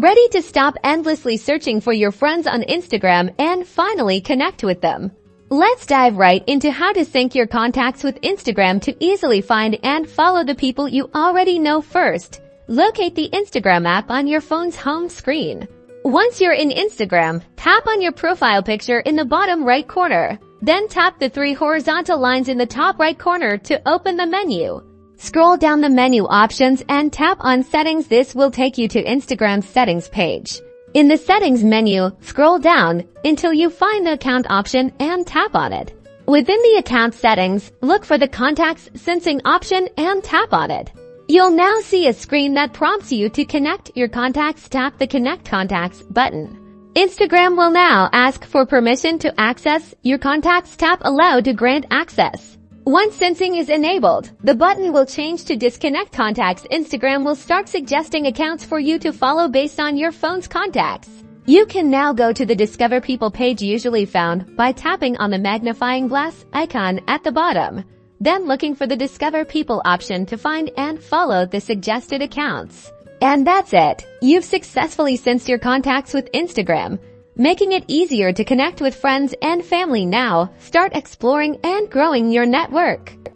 Ready to stop endlessly searching for your friends on Instagram and finally connect with them? Let's dive right into how to sync your contacts with Instagram to easily find and follow the people you already know. First, locate the Instagram app on your phone's home screen. Once you're in Instagram, tap on your profile picture in the bottom right corner. Then tap the three horizontal lines in the top right corner to open the menu. Scroll down the menu options and tap on Settings. This will take you to Instagram's Settings page. In the Settings menu, scroll down until you find the Account option and tap on it. Within the Account settings, look for the Contacts Syncing option and tap on it. You'll now see a screen that prompts you to connect your contacts. Tap the Connect Contacts button. Instagram will now ask for permission to access your contacts. Tap Allow to grant access. Once syncing is enabled, the button will change to Disconnect Contacts. Instagram will start suggesting accounts for you to follow based on your phone's contacts. You can now go to the Discover People page, usually found by tapping on the magnifying glass icon at the bottom. Then looking for the Discover People option to find and follow the suggested accounts. And that's it. You've successfully synced your contacts with Instagram, making it easier to connect with friends and family. Now, start exploring and growing your network.